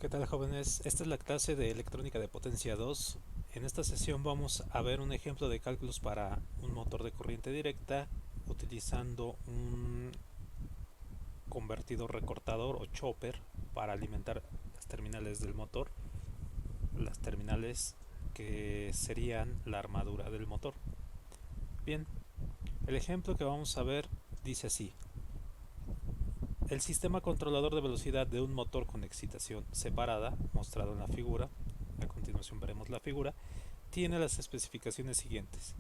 ¿Qué tal, jóvenes? Esta es la clase de electrónica de potencia 2. En esta sesión vamos a ver un ejemplo de cálculos para un motor de corriente directa utilizando un convertidor recortador o chopper para alimentar las terminales del motor, las terminales que serían la armadura del motor. Bien, el ejemplo que vamos a ver dice así: el sistema controlador de velocidad de un motor con excitación separada, mostrado en la figura, a continuación veremos la figura, tiene las especificaciones siguientes: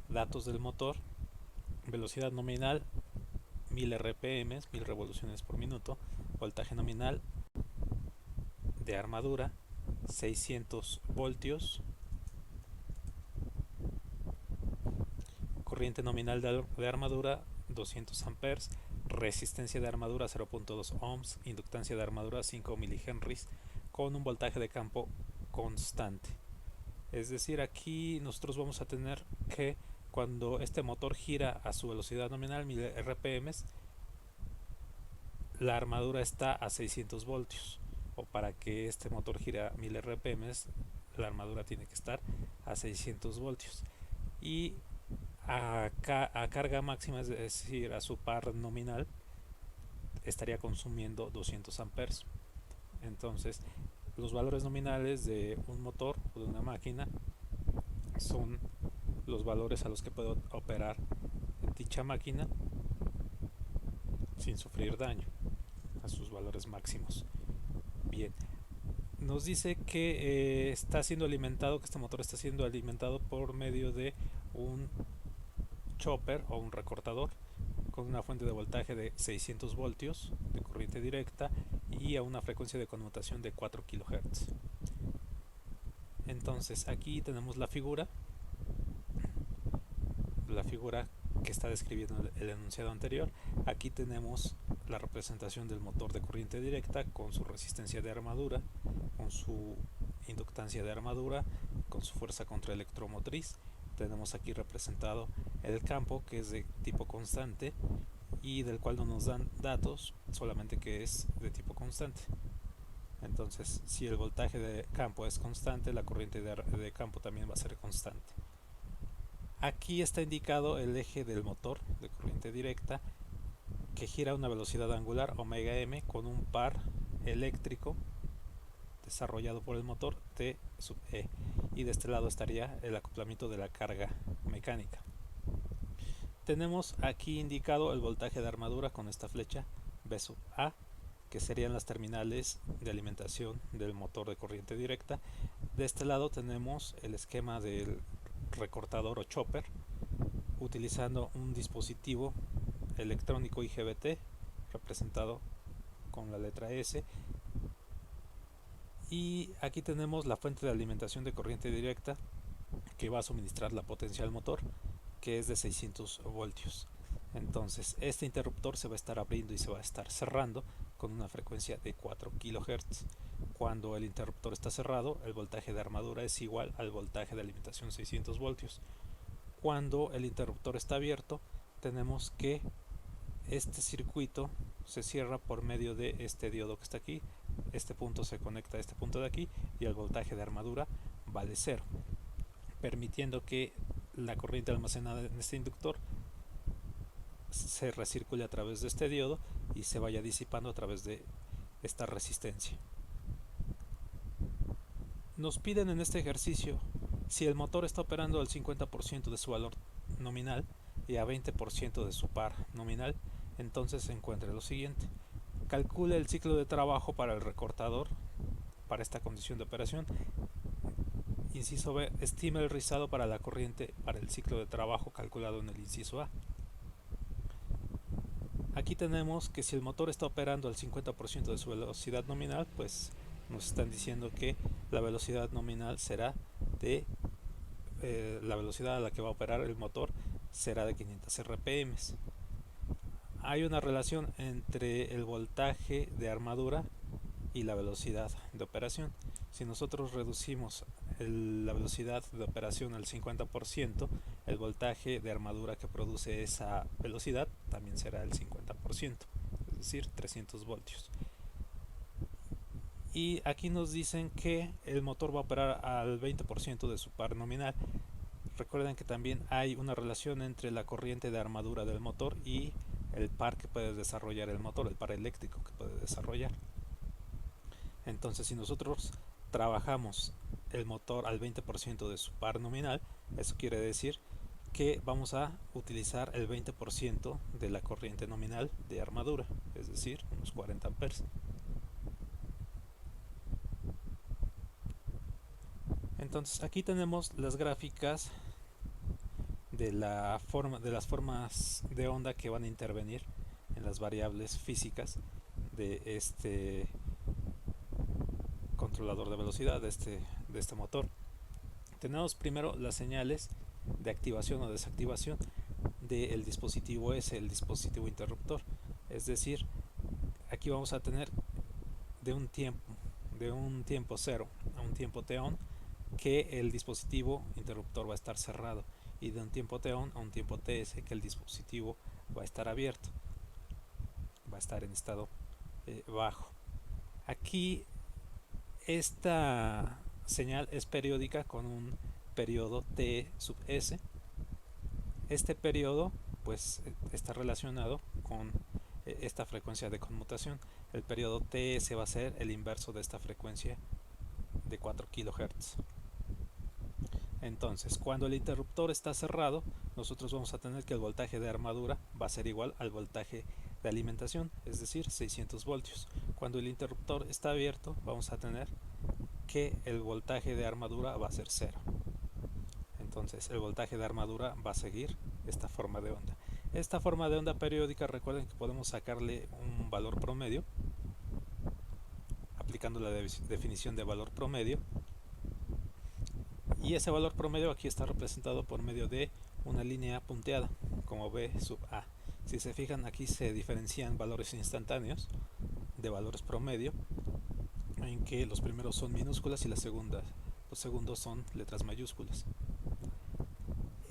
datos del motor, velocidad nominal 1000 rpm, 1000 revoluciones por minuto, voltaje nominal de armadura 600 voltios, corriente nominal de armadura 200 amperes, resistencia de armadura 0.2 ohms, inductancia de armadura 5 milihenries con un voltaje de campo constante. Es decir, aquí nosotros vamos a tener que cuando este motor gira a su velocidad nominal 1000 rpm, la armadura está a 600 voltios. O para que este motor gire a 1000 rpm, la armadura tiene que estar a 600 voltios. Y a carga máxima, es decir, a su par nominal, estaría consumiendo 200 amperes. Entonces, los valores nominales de un motor o de una máquina son los valores a los que puede operar dicha máquina sin sufrir daño, a sus valores máximos. Bien, nos dice que está siendo alimentado, que este motor está siendo alimentado por medio de un chopper o un recortador con una fuente de voltaje de 600 voltios de corriente directa y a una frecuencia de conmutación de 4 kHz. Entonces aquí tenemos la figura que está describiendo el enunciado anterior. Aquí tenemos la representación del motor de corriente directa con su resistencia de armadura, con su inductancia de armadura, con su fuerza contraelectromotriz. Tenemos aquí representado el campo, que es de tipo constante y del cual no nos dan datos, solamente que es de tipo constante. Entonces, si el voltaje de campo es constante, la corriente de campo también va a ser constante. Aquí está indicado el eje del motor de corriente directa, que gira a una velocidad angular omega m con un par eléctrico desarrollado por el motor T sub E, y de este lado estaría el acoplamiento de la carga mecánica. Tenemos aquí indicado el voltaje de armadura con esta flecha B sub A, que serían las terminales de alimentación del motor de corriente directa. De este lado tenemos el esquema del recortador o chopper, utilizando un dispositivo electrónico IGBT representado con la letra S. Y aquí tenemos la fuente de alimentación de corriente directa que va a suministrar la potencia al motor, que es de 600 voltios. Entonces este interruptor se va a estar abriendo y se va a estar cerrando con una frecuencia de 4 kHz. Cuando el interruptor está cerrado, el voltaje de armadura es igual al voltaje de alimentación 600 voltios. Cuando el interruptor está abierto, tenemos que este circuito se cierra por medio de este diodo que está aquí. Este punto se conecta a este punto de aquí y el voltaje de armadura vale 0, permitiendo que la corriente almacenada en este inductor se recircule a través de este diodo y se vaya disipando a través de esta resistencia. Nos piden en este ejercicio si el motor está operando al 50% de su valor nominal y a 20% de su par nominal. Entonces se encuentra lo siguiente: calcule el ciclo de trabajo para el recortador para esta condición de operación. Inciso B, estima el rizado para la corriente para el ciclo de trabajo calculado en el inciso A. Aquí tenemos que si el motor está operando al 50% de su velocidad nominal, pues nos están diciendo que la velocidad nominal será de la velocidad a la que va a operar el motor será de 500 rpm. Hay una relación entre el voltaje de armadura y la velocidad de operación. Si nosotros reducimos la velocidad de operación al 50%, el voltaje de armadura que produce esa velocidad también será el 50%, es decir, 300 voltios. y aquí nos dicen que el motor va a operar al 20% de su par nominal. Recuerden que también hay una relación entre la corriente de armadura del motor y el par que puede desarrollar el motor, el par eléctrico que puede desarrollar. Entonces, si nosotros trabajamos el motor al 20% de su par nominal, eso quiere decir que vamos a utilizar el 20% de la corriente nominal de armadura, es decir, unos 40 amperes. Entonces aquí tenemos las gráficas de las formas de onda que van a intervenir en las variables físicas de este controlador de velocidad, de este motor. Tenemos primero las señales de activación o desactivación del dispositivo S, el dispositivo interruptor. Es decir, aquí vamos a tener de un tiempo 0 a un tiempo t-on, que el dispositivo interruptor va a estar cerrado, y de un tiempo t-on a un tiempo ts, que el dispositivo va a estar abierto, va a estar en estado bajo. Aquí esta señal es periódica con un periodo t sub s. Este periodo pues está relacionado con esta frecuencia de conmutación. El periodo ts va a ser el inverso de esta frecuencia de 4 kHz. Entonces, cuando el interruptor está cerrado, nosotros vamos a tener que el voltaje de armadura va a ser igual al voltaje de alimentación, es decir, 600 voltios. Cuando el interruptor está abierto, vamos a tener que el voltaje de armadura va a ser 0. Entonces, el voltaje de armadura va a seguir esta forma de onda. Esta forma de onda periódica, recuerden que podemos sacarle un valor promedio, aplicando la definición de valor promedio. Y ese valor promedio aquí está representado por medio de una línea punteada, como B sub A. Si se fijan, aquí se diferencian valores instantáneos de valores promedio, en que los primeros son minúsculas y los segundos son letras mayúsculas.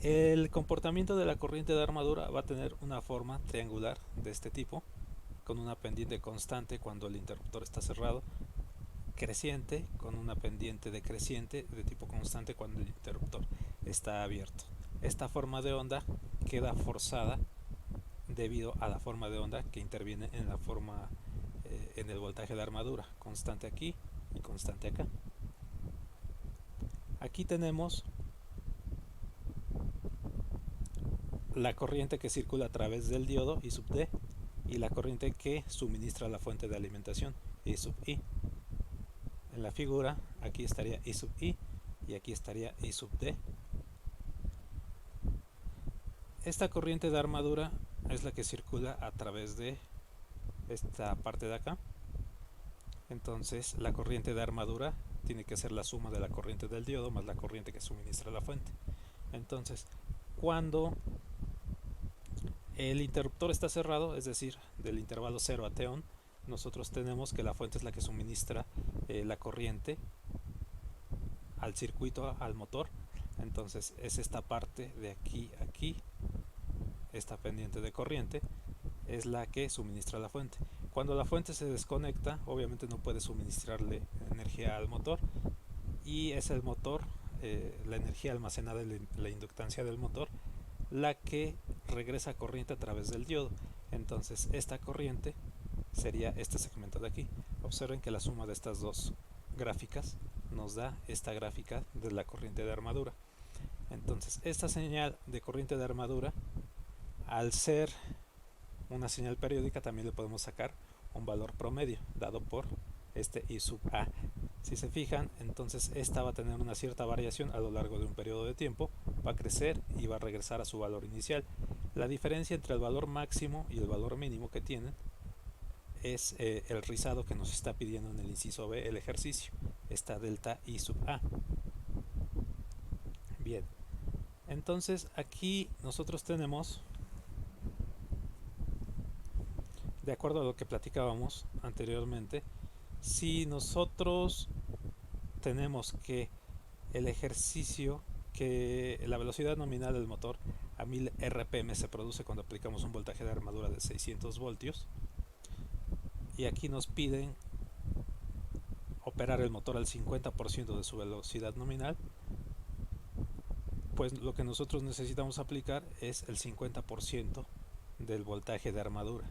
El comportamiento de la corriente de armadura va a tener una forma triangular de este tipo, con una pendiente constante cuando el interruptor está cerrado, creciente con una pendiente decreciente de tipo constante cuando el interruptor está abierto. Esta forma de onda queda forzada debido a la forma de onda que interviene en la forma en el voltaje de armadura, constante aquí y constante acá. Aquí tenemos la corriente que circula a través del diodo I sub D y la corriente que suministra la fuente de alimentación I sub I. En la figura aquí estaría I sub I y aquí estaría I sub D. Esta corriente de armadura es la que circula a través de esta parte de acá. Entonces la corriente de armadura tiene que ser la suma de la corriente del diodo más la corriente que suministra la fuente. Entonces, cuando el interruptor está cerrado, es decir, del intervalo 0 a t-on, nosotros tenemos que la fuente es la que suministra la corriente al circuito, al motor. Entonces es esta parte de aquí a aquí, esta pendiente de corriente es la que suministra la fuente. Cuando la fuente se desconecta, obviamente no puede suministrarle energía al motor, y es el motor, la energía almacenada en la inductancia del motor, la que regresa corriente a través del diodo. Entonces esta corriente sería este segmento de aquí. Observen que la suma de estas dos gráficas nos da esta gráfica de la corriente de armadura. Entonces esta señal de corriente de armadura, al ser una señal periódica, también le podemos sacar un valor promedio dado por este I sub A. Si se fijan, entonces esta va a tener una cierta variación a lo largo de un periodo de tiempo, va a crecer y va a regresar a su valor inicial. La diferencia entre el valor máximo y el valor mínimo que tienen es el rizado que nos está pidiendo en el inciso B el ejercicio, esta delta I sub A. Bien, entonces aquí nosotros tenemos, de acuerdo a lo que platicábamos anteriormente, si nosotros tenemos que el ejercicio, que la velocidad nominal del motor a 1000 RPM se produce cuando aplicamos un voltaje de armadura de 600 voltios, y aquí nos piden operar el motor al 50% de su velocidad nominal, pues lo que nosotros necesitamos aplicar es el 50% del voltaje de armadura.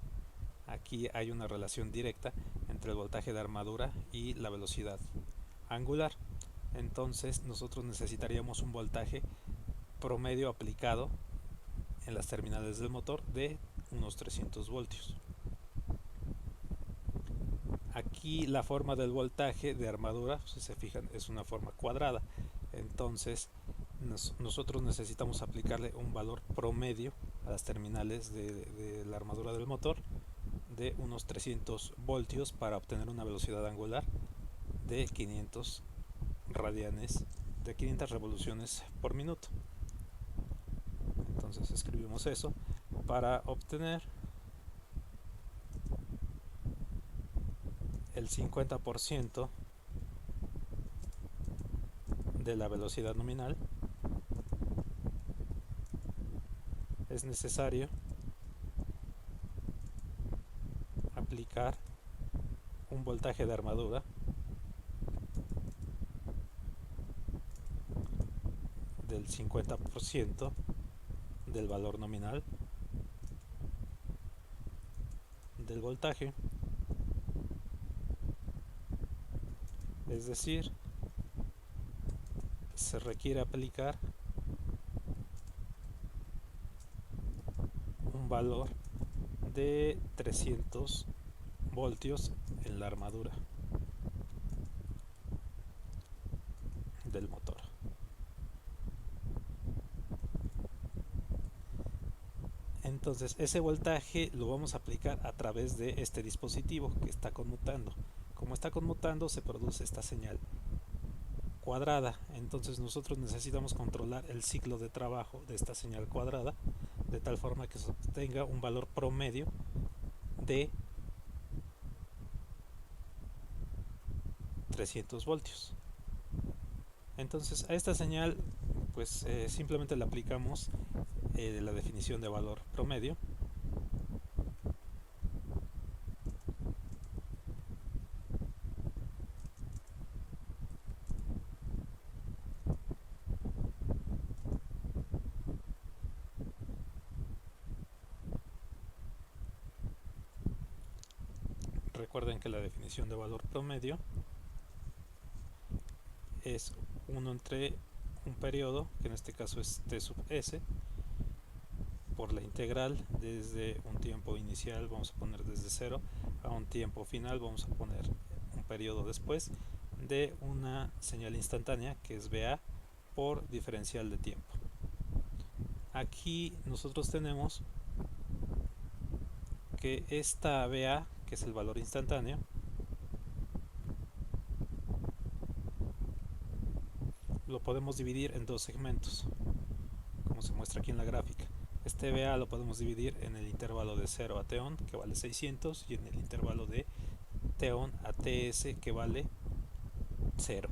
Aquí hay una relación directa entre el voltaje de armadura y la velocidad angular. Entonces nosotros necesitaríamos un voltaje promedio aplicado en las terminales del motor de unos 300 voltios. Aquí la forma del voltaje de armadura, si se fijan, es una forma cuadrada. Entonces nosotros necesitamos aplicarle un valor promedio a las terminales de la armadura del motor de unos 300 voltios para obtener una velocidad angular de 500 radianes, de 500 revoluciones por minuto. Entonces escribimos eso para obtener el 50% de la velocidad nominal. Es necesario aplicar un voltaje de armadura del 50% del valor nominal del voltaje, es decir, se requiere aplicar un valor de 300 voltios en la armadura del motor. Entonces ese voltaje lo vamos a aplicar a través de este dispositivo que está conmutando. Como está conmutando, se produce esta señal cuadrada. Entonces nosotros necesitamos controlar el ciclo de trabajo de esta señal cuadrada de tal forma que se obtenga un valor promedio de 300 voltios. Entonces a esta señal pues simplemente le aplicamos la definición de valor promedio. Recuerden que la definición de valor promedio es 1 entre un periodo, que en este caso es t sub s, por la integral desde un tiempo inicial, vamos a poner desde 0, a un tiempo final, vamos a poner un periodo después, de una señal instantánea, que es BA, por diferencial de tiempo. Aquí nosotros tenemos que esta BA, que es el valor instantáneo, lo podemos dividir en dos segmentos, como se muestra aquí en la gráfica. Este BA lo podemos dividir en el intervalo de 0 a T-on, que vale 600, y en el intervalo de T-on a TS, que vale 0.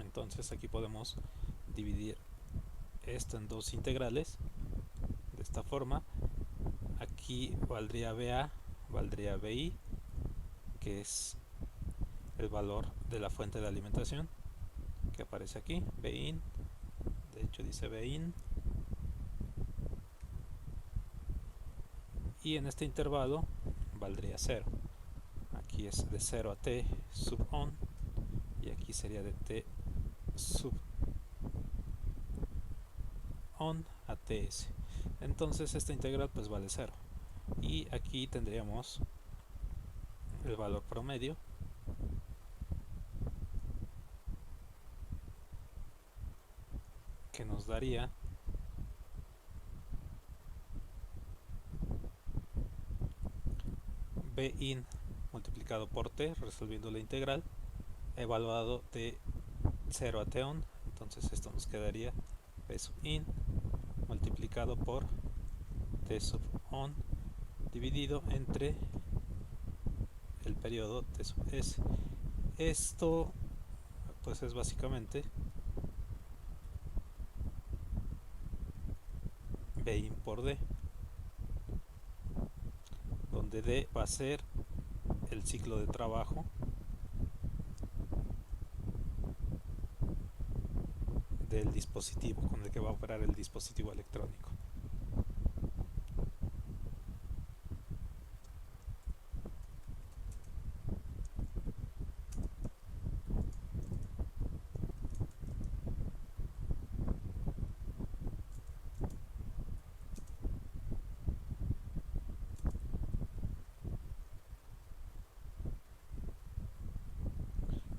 Entonces aquí podemos dividir esto en dos integrales de esta forma. Aquí valdría BA, valdría BI, que es el valor de la fuente de alimentación que aparece aquí, BIN, de hecho dice BIN, y en este intervalo valdría 0. Aquí es de 0 a T sub on, y aquí sería de T sub on a TS. Entonces esta integral pues vale 0, y aquí tendríamos el valor promedio, que nos daría Bin multiplicado por T, resolviendo la integral, evaluado de 0 a T-on. Entonces esto nos quedaría P sub in multiplicado por T sub on dividido entre el periodo T sub S. Esto pues es básicamente Bin por D, donde D va a ser el ciclo de trabajo del dispositivo con el que va a operar el dispositivo electrónico.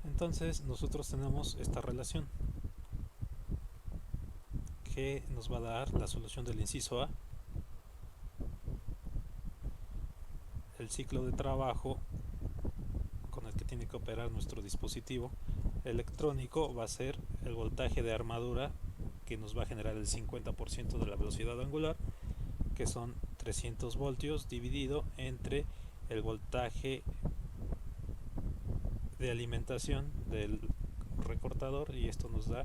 Entonces nosotros tenemos esta relación que nos va a dar la solución del inciso A. El ciclo de trabajo con el que tiene que operar nuestro dispositivo electrónico va a ser el voltaje de armadura, que nos va a generar el 50% de la velocidad angular, que son 300 voltios dividido entre el voltaje de alimentación del recortador, y esto nos da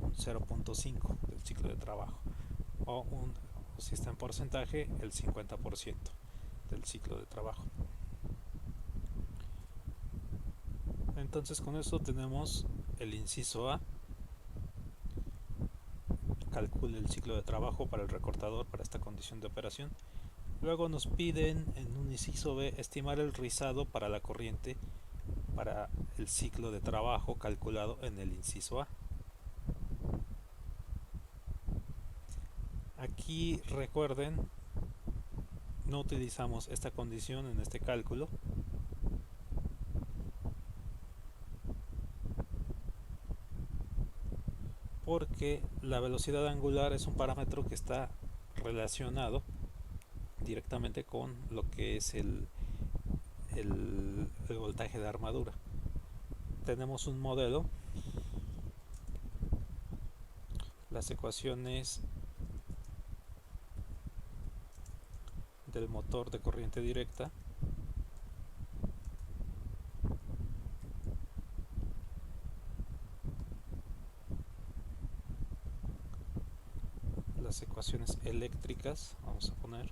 un 0.5 del ciclo de trabajo, o si está en porcentaje, el 50% del ciclo de trabajo. Entonces con eso tenemos el inciso A. Calcule el ciclo de trabajo para el recortador para esta condición de operación. Luego nos piden en un inciso B estimar el rizado para la corriente para el ciclo de trabajo calculado en el inciso A. Aquí recuerden, no utilizamos esta condición en este cálculo, porque la velocidad angular es un parámetro que está relacionado directamente con lo que es el voltaje de armadura. Tenemos un modelo, las ecuaciones del motor de corriente directa las ecuaciones eléctricas, vamos a poner,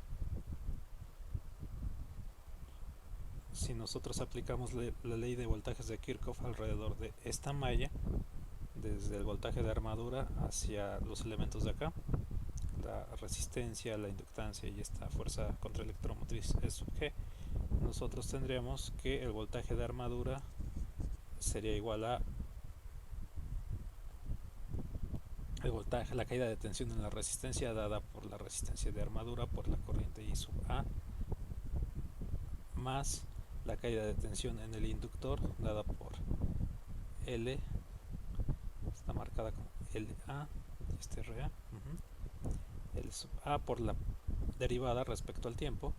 si nosotros aplicamos la ley de voltajes de Kirchhoff alrededor de esta malla, desde el voltaje de armadura hacia los elementos de acá, la resistencia, la inductancia y esta fuerza contraelectromotriz E sub G, nosotros tendríamos que el voltaje de armadura sería igual a el voltaje, la caída de tensión en la resistencia dada por la resistencia de armadura por la corriente I sub A, más la caída de tensión en el inductor dada por L, está marcada como LA, este RA, L sub A por la derivada respecto al tiempo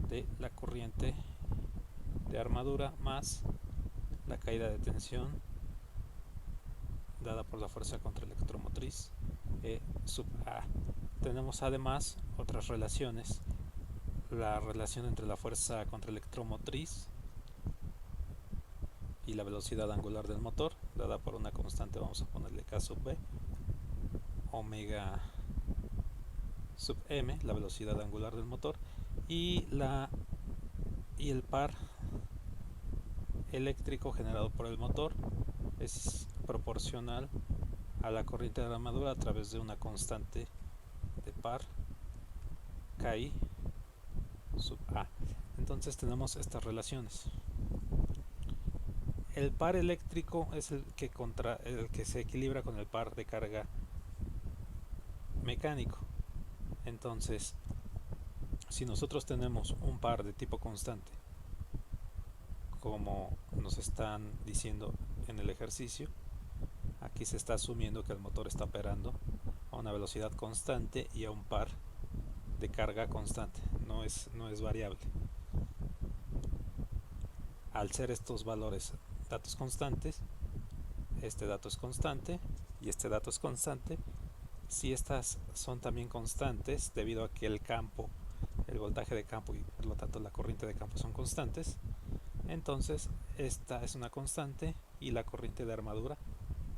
de la corriente de armadura más la caída de tensión dada por la fuerza contraelectromotriz E sub A. Tenemos además otras relaciones, la relación entre la fuerza contraelectromotriz y la velocidad angular del motor, dada por una constante, vamos a ponerle K sub B, omega sub m, la velocidad angular del motor, y el par eléctrico generado por el motor es proporcional a la corriente de la armadura a través de una constante de par KI sub A. Entonces tenemos estas relaciones. El par eléctrico es el que se equilibra con el par de carga mecánico. Entonces, si nosotros tenemos un par de tipo constante, como nos están diciendo en el ejercicio, aquí se está asumiendo que el motor está operando a una velocidad constante y a un par de carga constante, no es variable. Al ser estos valores datos constantes, este dato es constante y este dato es constante. Si estas son también constantes, debido a que el campo, el voltaje de campo y por lo tanto la corriente de campo son constantes, entonces esta es una constante y la corriente de armadura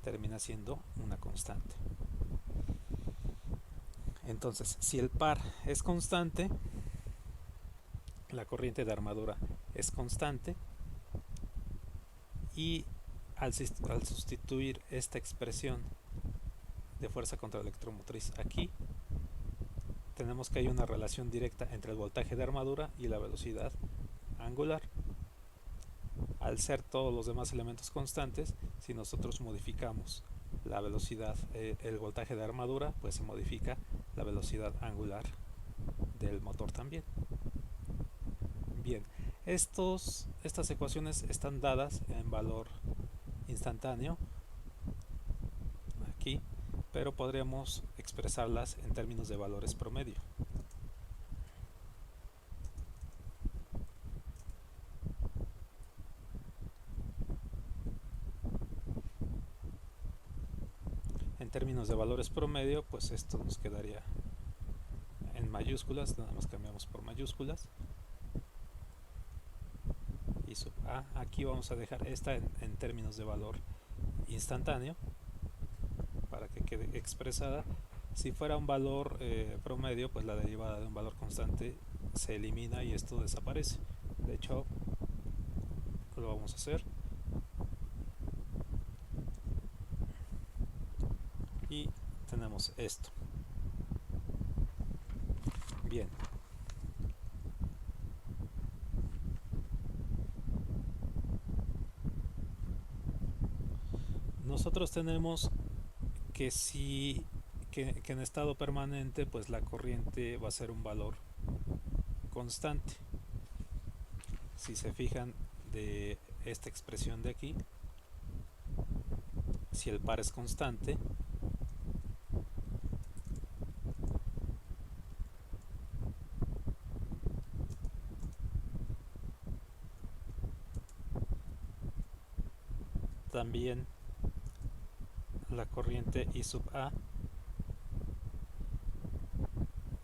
termina siendo una constante. Entonces, si el par es constante, la corriente de armadura es constante, y al sustituir esta expresión de fuerza contra electromotriz. Aquí tenemos que hay una relación directa entre el voltaje de armadura y la velocidad angular. Al ser todos los demás elementos constantes, si nosotros modificamos la velocidad, el voltaje de armadura, pues se modifica la velocidad angular del motor también. Bien, estas ecuaciones están dadas en valor instantáneo aquí, pero podríamos expresarlas en términos de valores promedio. En términos de valores promedio, pues esto nos quedaría en mayúsculas, nada más cambiamos por mayúsculas. Y sub A, aquí vamos a dejar esta en términos de valor instantáneo para que quede expresada. Si fuera un valor promedio, pues la derivada de un valor constante se elimina y esto desaparece. De hecho, lo vamos a hacer. Y tenemos esto. Bien. Nosotros tenemos que si que en estado permanente, pues la corriente va a ser un valor constante. Si se fijan de esta expresión de aquí, si el par es constante, también la corriente I sub A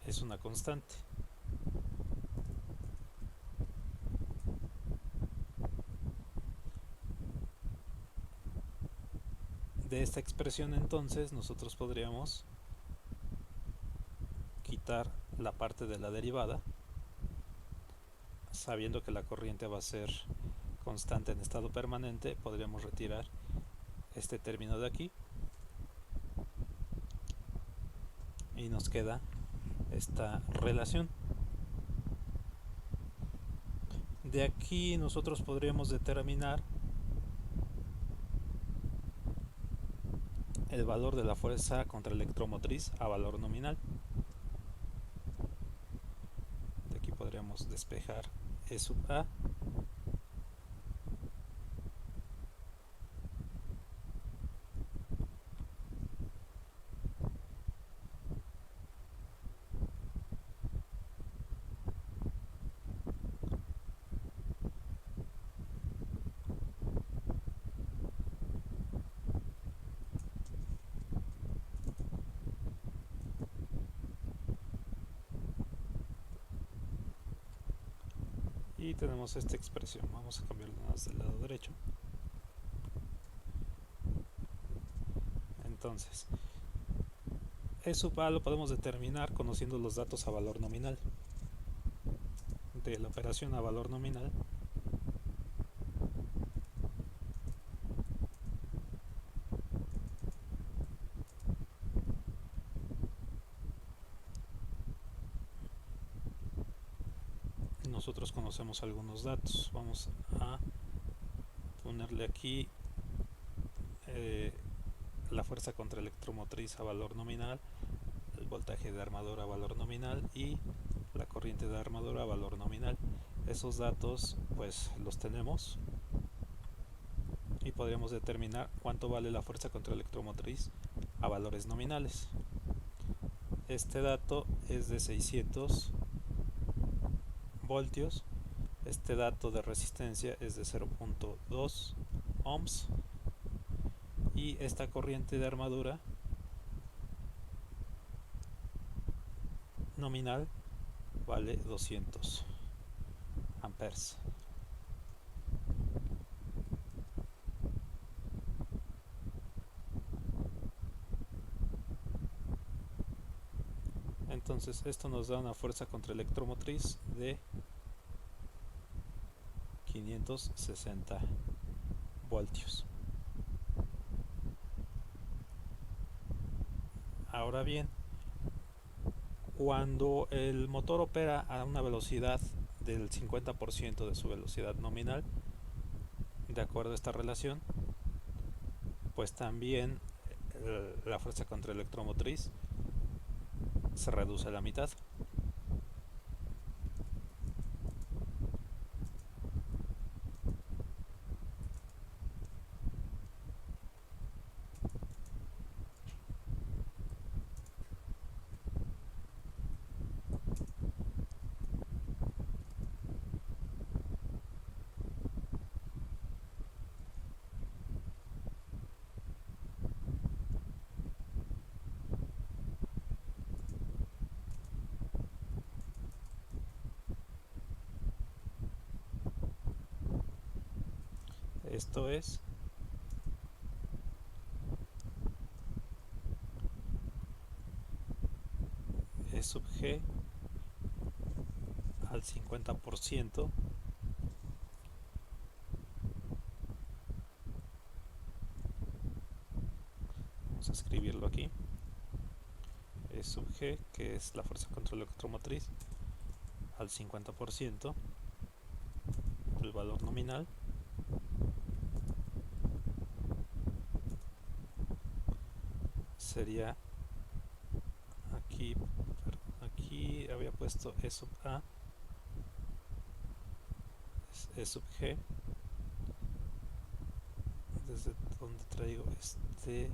es una constante. De esta expresión entonces nosotros podríamos quitar la parte de la derivada, sabiendo que la corriente va a ser constante en estado permanente, podríamos retirar este término de aquí y nos queda esta relación. De aquí nosotros podríamos determinar el valor de la fuerza contra electromotriz a valor nominal. De aquí podríamos despejar E sub A. Y tenemos esta expresión. Vamos a cambiarlo más del lado derecho. Entonces, E sub A lo podemos determinar conociendo los datos a valor nominal. De la operación a valor nominal, nosotros conocemos algunos datos. Vamos a ponerle aquí la fuerza contra electromotriz a valor nominal, el voltaje de armadura a valor nominal y la corriente de armadura a valor nominal. Esos datos pues los tenemos y podríamos determinar cuánto vale la fuerza contra electromotriz a valores nominales. Este dato es de 600 voltios. Este dato de resistencia es de 0.2 ohms y esta corriente de armadura nominal vale 200 amperes. Entonces esto nos da una fuerza contra electromotriz de 560 voltios. Ahora bien, cuando el motor opera a una velocidad del 50% de su velocidad nominal, de acuerdo a esta relación, pues también la fuerza contraelectromotriz se reduce a la mitad. Esto es E sub G al 50%, vamos a escribirlo aquí, E sub G, que es la fuerza contraelectromotriz, al 50% del valor nominal, sería aquí, perdón, aquí había puesto E sub A, E sub G, desde donde traigo este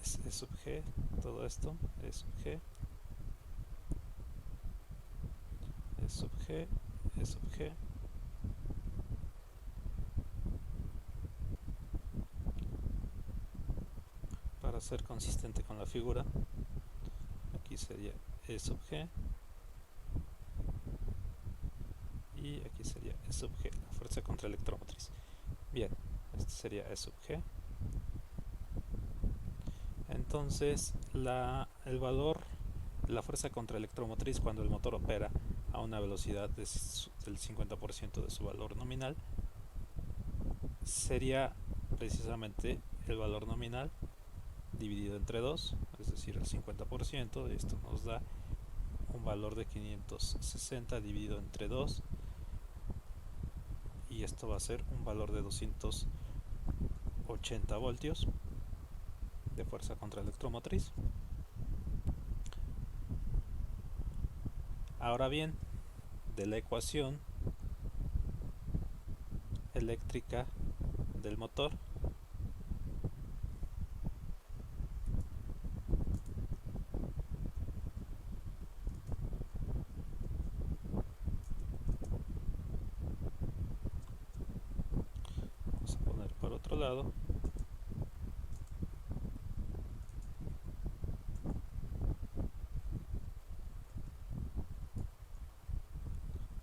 es E sub G, todo esto, E sub G, E sub G, E sub G, para ser consistente con la figura. Aquí sería E sub G y aquí sería E sub G, la fuerza contraelectromotriz. Bien, este sería E sub G. Entonces el valor, la fuerza contraelectromotriz cuando el motor opera a una velocidad del 50% de su valor nominal sería precisamente el valor nominal dividido entre 2, es decir, el 50%. Esto nos da un valor de 560 dividido entre 2, y esto va a ser un valor de 280 voltios de fuerza contraelectromotriz. Ahora bien, de la ecuación eléctrica del motor, vamos a poner por otro lado,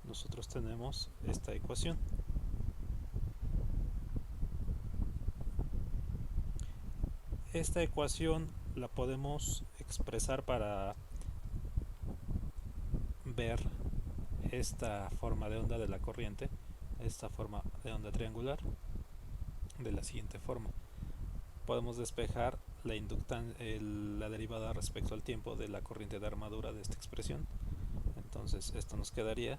nosotros tenemos esta ecuación. Esta ecuación la podemos expresar para ver esta forma de onda de la corriente, esta forma de onda triangular, de la siguiente forma. Podemos despejar la derivada respecto al tiempo de la corriente de armadura de esta expresión. Entonces esto nos quedaría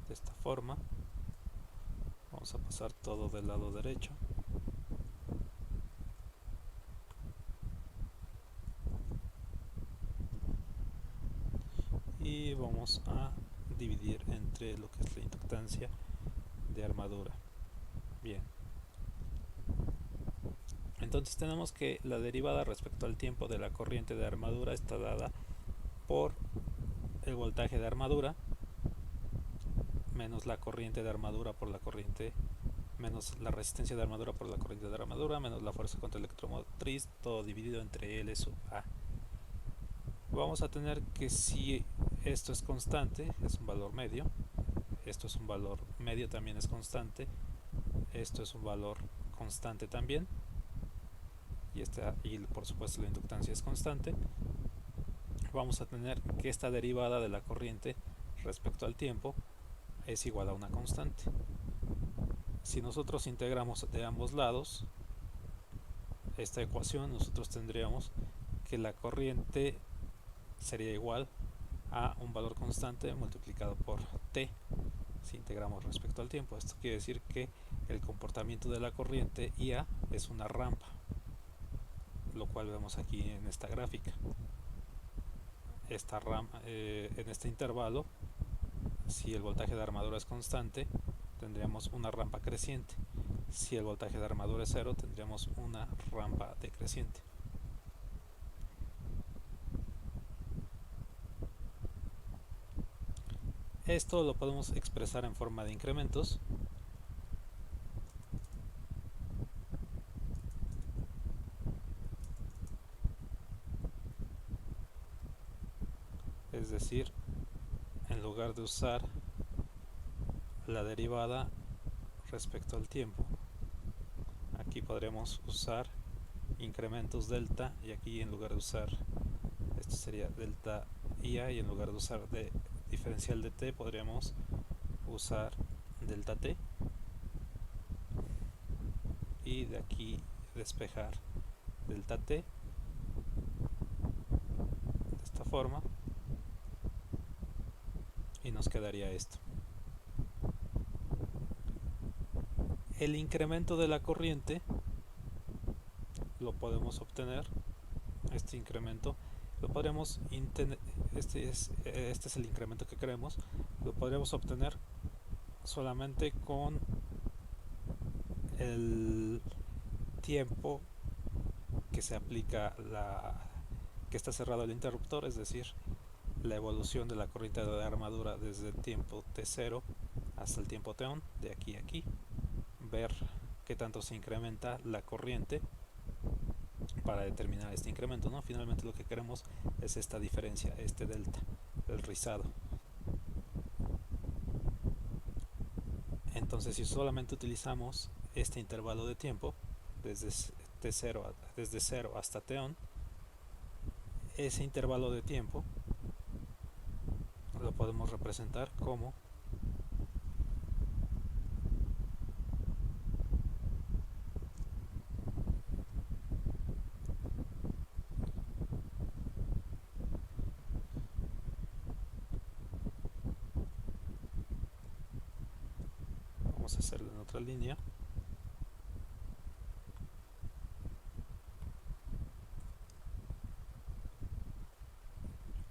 de esta forma. Vamos a pasar todo del lado derecho. Y vamos a dividir entre lo que es la inductancia de armadura. Bien. Entonces tenemos que la derivada respecto al tiempo de la corriente de armadura está dada por el voltaje de armadura menos la corriente de armadura por la corriente, menos la resistencia de armadura por la corriente de armadura, menos la fuerza contraelectromotriz, todo dividido entre L sub A. Vamos a tener que, si esto es constante, es un valor medio, esto es un valor medio, también es constante, esto es un valor constante también, y por supuesto la inductancia es constante, vamos a tener que esta derivada de la corriente respecto al tiempo es igual a una constante. Si nosotros integramos de ambos lados esta ecuación, nosotros tendríamos que la corriente sería igual a un valor constante multiplicado por t si integramos respecto al tiempo. Esto quiere decir que el comportamiento de la corriente IA es una rampa, lo cual vemos aquí en esta gráfica. Esta rampa, en este intervalo, si el voltaje de armadura es constante, tendríamos una rampa creciente. Si el voltaje de armadura es cero, tendríamos una rampa decreciente. Esto lo podemos expresar en forma de incrementos. Es decir, en lugar de usar la derivada respecto al tiempo, aquí podríamos usar incrementos delta, y aquí en lugar de usar, esto sería delta IA, y en lugar de usar de diferencial de t podríamos usar delta t, y de aquí despejar delta t de esta forma, y nos quedaría esto. El incremento de la corriente lo podemos obtener, este incremento lo podremos este es el incremento que queremos, lo podremos obtener solamente con el tiempo que se aplica que está cerrado el interruptor, es decir, la evolución de la corriente de armadura desde el tiempo t0 hasta el tiempo t1, de aquí a aquí, ver qué tanto se incrementa la corriente para determinar este incremento, ¿no? Finalmente lo que queremos es esta diferencia, este delta, el rizado. Entonces, si solamente utilizamos este intervalo de tiempo desde desde 0 hasta t1, ese intervalo de tiempo lo podemos representar como vamos a hacerlo en otra línea,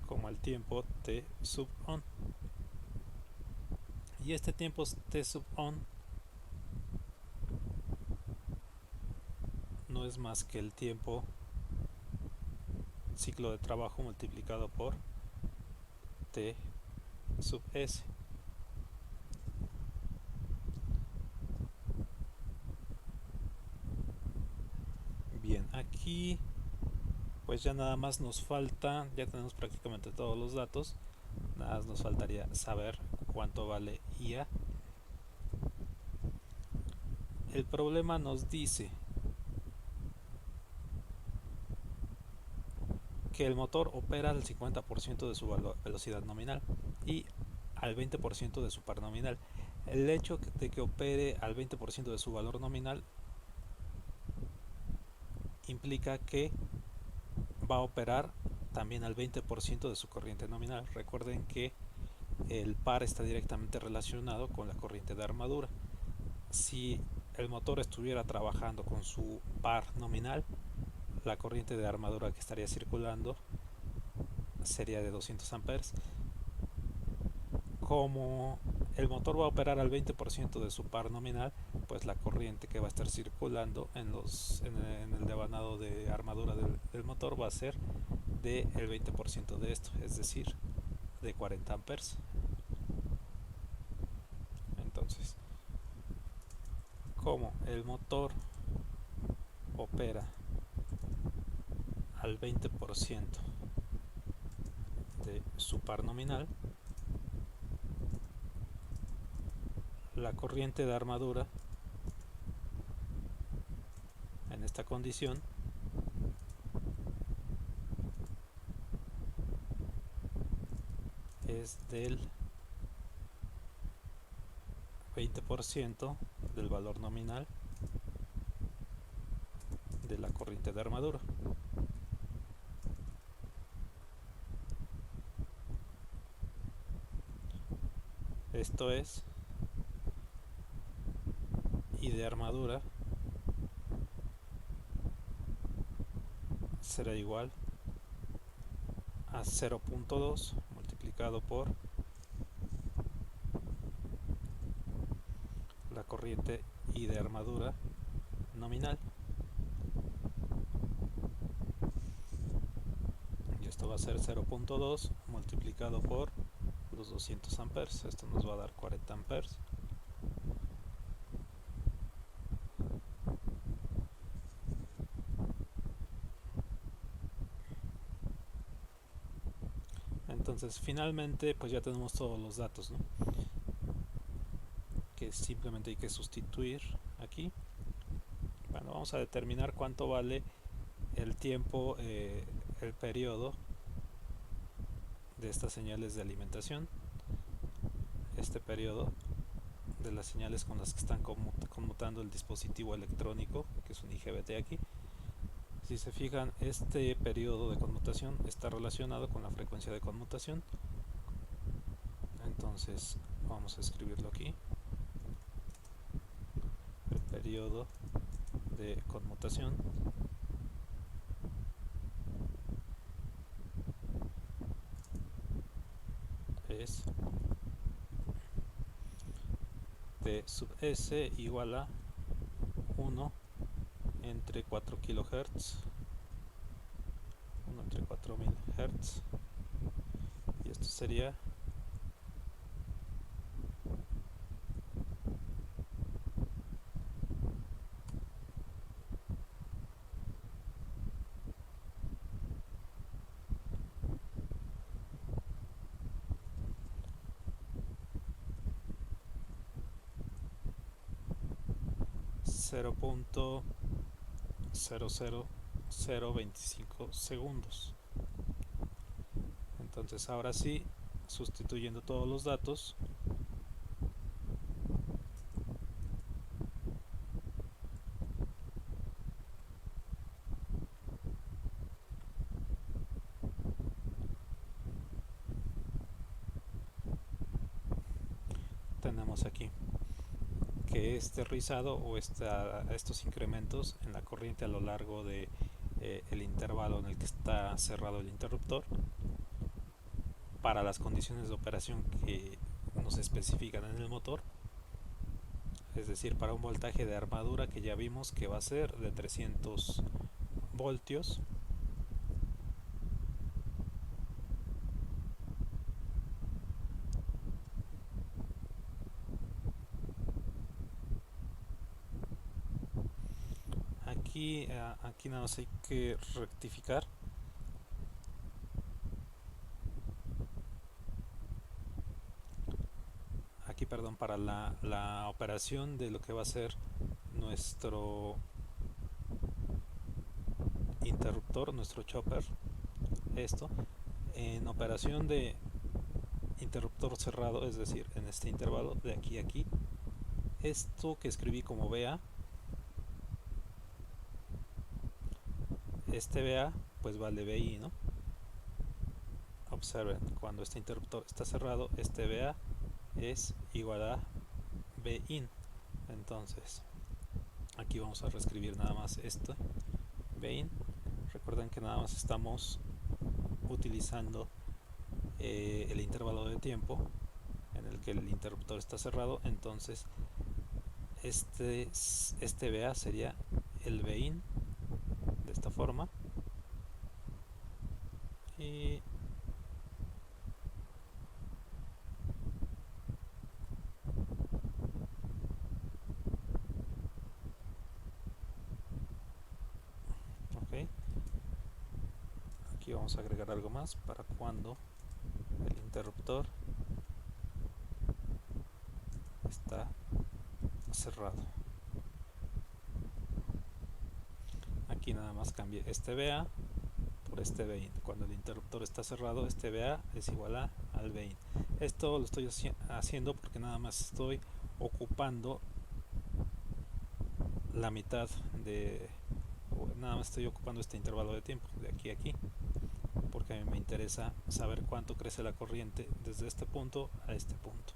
como el tiempo t sub on, y este tiempo t sub on no es más que el tiempo ciclo de trabajo multiplicado por t sub s. Bien, aquí pues ya nada más nos falta, ya tenemos prácticamente todos los datos, nada más nos faltaría saber cuánto vale IA. El problema nos dice que el motor opera al 50% de su velocidad nominal y al 20% de su par nominal. El hecho de que opere al 20% de su valor nominal implica que va a operar también al 20% de su corriente nominal. Recuerden que el par está directamente relacionado con la corriente de armadura. Si el motor estuviera trabajando con su par nominal, la corriente de armadura que estaría circulando sería de 200 amperes. Como el motor va a operar al 20% de su par nominal, pues la corriente que va a estar circulando en el devanado de armadura del motor va a ser del 20% de esto, es decir, de 40 amperes. Entonces, como el motor opera al 20% de su par nominal, la corriente de armadura en esta condición es del 20% del valor nominal de la corriente de armadura. Esto es, I de armadura será igual a 0.2 multiplicado por la corriente I de armadura nominal, y esto va a ser 0.2 multiplicado por los 200 amperes. Esto nos va a dar 40 amperes. Entonces finalmente pues ya tenemos todos los datos, ¿no? Que simplemente hay que sustituir aquí. Bueno, vamos a determinar cuánto vale el tiempo, el periodo de estas señales de alimentación. Este periodo de las señales con las que están conmutando el dispositivo electrónico, que es un IGBT aquí. Si se fijan, este periodo de conmutación está relacionado con la frecuencia de conmutación. Entonces vamos a escribirlo aquí. El periodo de conmutación es T sub S igual a 1 entre 4 kHz, 1 entre 4000 Hz, y esto sería 0.00025 segundos. Entonces ahora sí, sustituyendo todos los datos, tenemos aquí que este rizado o estos incrementos en la corriente a lo largo de el intervalo en el que está cerrado el interruptor, para las condiciones de operación que nos especifican en el motor, es decir, para un voltaje de armadura que ya vimos que va a ser de 300 voltios, aquí nada más hay que rectificar. Aquí, perdón, para la operación de lo que va a ser nuestro interruptor, nuestro chopper, esto, en operación de interruptor cerrado, es decir, en este intervalo de aquí a aquí, esto que escribí como VA, este VA pues vale VI, ¿no? Observen, cuando este interruptor está cerrado, este VA es igual a VIN. Entonces aquí vamos a reescribir nada más esto, VIN. Recuerden que nada más estamos utilizando el intervalo de tiempo en el que el interruptor está cerrado. Entonces este VA sería el VIN de esta forma, y ok, aquí vamos a agregar algo más para cuando el interruptor está cerrado. Aquí nada más cambie este VA por este VIN. Cuando el interruptor está cerrado, este VA es igual a al Vin. Esto lo estoy haciendo porque nada más estoy ocupando la mitad de, nada más estoy ocupando este intervalo de tiempo de aquí a aquí, porque a mí me interesa saber cuánto crece la corriente desde este punto a este punto.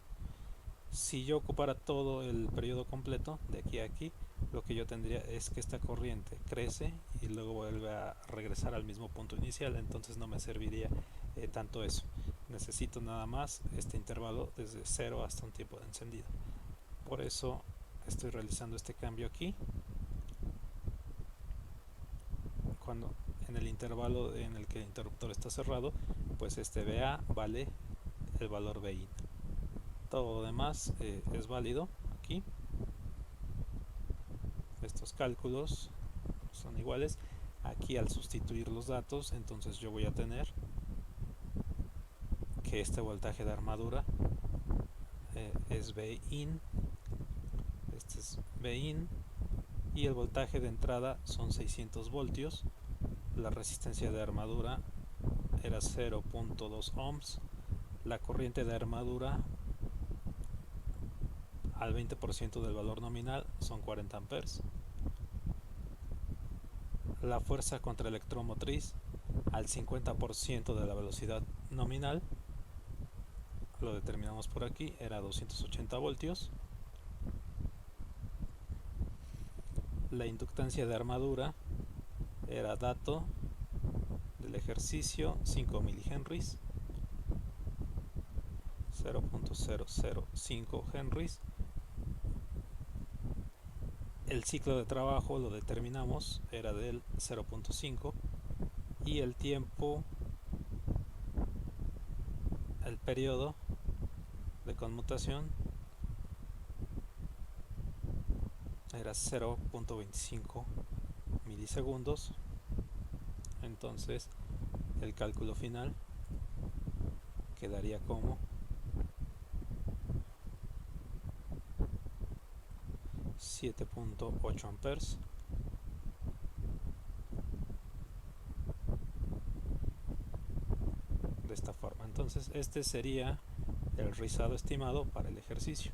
Si yo ocupara todo el periodo completo de aquí a aquí, lo que yo tendría es que esta corriente crece y luego vuelve a regresar al mismo punto inicial, entonces no me serviría tanto eso. Necesito nada más este intervalo desde 0 hasta un tiempo de encendido. Por eso estoy realizando este cambio aquí. Cuando en el intervalo en el que el interruptor está cerrado, pues este VA vale el valor VIN. Todo lo demás es válido aquí. Estos cálculos son iguales. Aquí al sustituir los datos, entonces yo voy a tener que este voltaje de armadura es VIN, este es VIN, y el voltaje de entrada son 600 voltios. La resistencia de armadura era 0.2 ohms. La corriente de armadura al 20% del valor nominal son 40 amperes. La fuerza contra electromotriz al 50% de la velocidad nominal, lo determinamos por aquí, era 280 voltios. La inductancia de armadura era dato del ejercicio 5 milihenries, 0.005 henries. El ciclo de trabajo lo determinamos, era del 0.5, y el tiempo, el periodo de conmutación era 0.25 milisegundos. Entonces el cálculo final quedaría como 7.8 amperes de esta forma. Entonces este sería el rizado estimado para el ejercicio.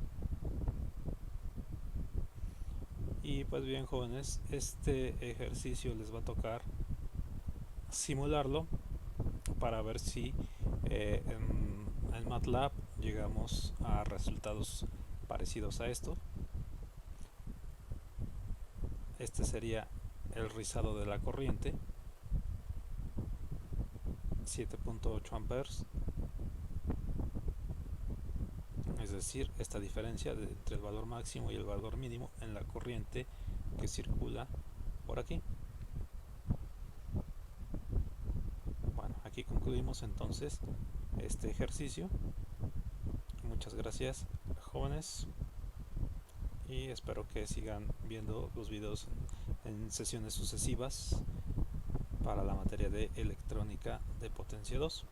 Y pues bien, jóvenes, este ejercicio les va a tocar simularlo para ver si en MATLAB llegamos a resultados parecidos a esto. Este sería el rizado de la corriente, 7.8 amperes, es decir, esta diferencia entre el valor máximo y el valor mínimo en la corriente que circula por aquí. Bueno, aquí concluimos entonces este ejercicio. Muchas gracias, jóvenes, y espero que sigan viendo los videos en sesiones sucesivas para la materia de electrónica de potencia 2.